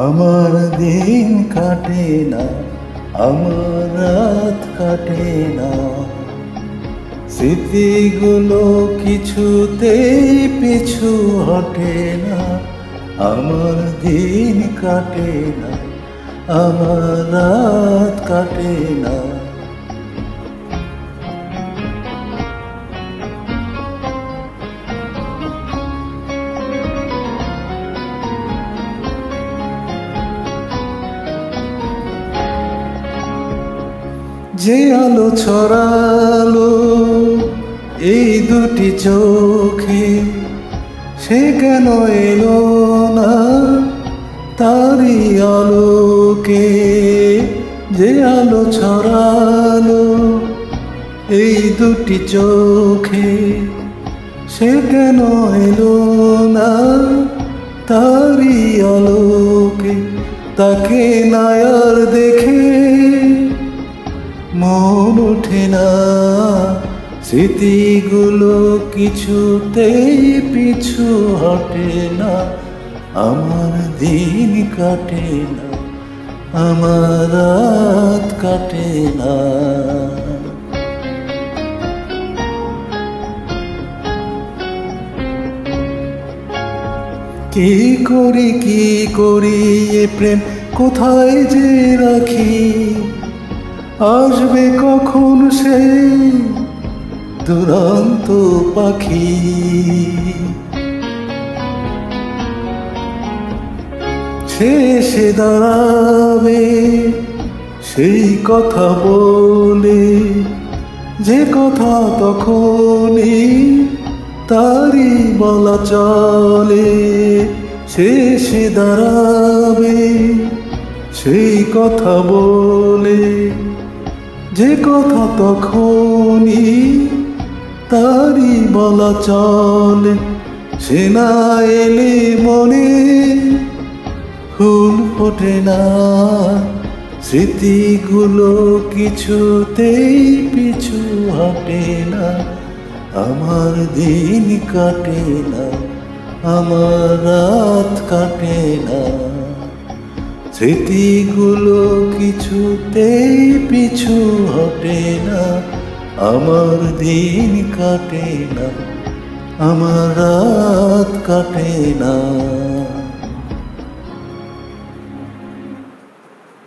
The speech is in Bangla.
আমার দিন কাটে না, আমার রাত কাটে না, স্মৃতিগুলো কিছুতেই পিছু হটে না। আমার দিন কাটে না, আমার রাত কাটে না। যে আলো ছড়ালো এই দুটি চোখে, সে কেন এলো না তারই আলোকে? যে আলো ছড়ালো এই দুটি চোখে, সে কেন এলো না তারই আলোকে? তাকে না আর দেখে মন ওঠে না, স্মৃতিগুলো কিছুতেই পিছু হটে না। আমার দিন কাটে না, আমার রাত কাটে না। কি করি এ প্রেম কোথায় যে রাখি? আসবে কখন সেই দুরন্ত পাখি? শেষে দাঁড়াবে সেই কথা বলে, যে কথা তখনই তারই বলা চলে। শেষে দাঁড়াবে সেই কথা বলে, যে কথা তখনই তারই বলা চলে। সে না এলে মনে ফুল ফোটে না, স্মৃতিগুলো কিছুতেই পিছু হটে না। আমার দিন কাটে না, আমার রাত কাটে না, স্মৃতিগুলো কিছুতেই পিছু হটে না। আমার দিন কাটে না, আমার রাত কাটে না।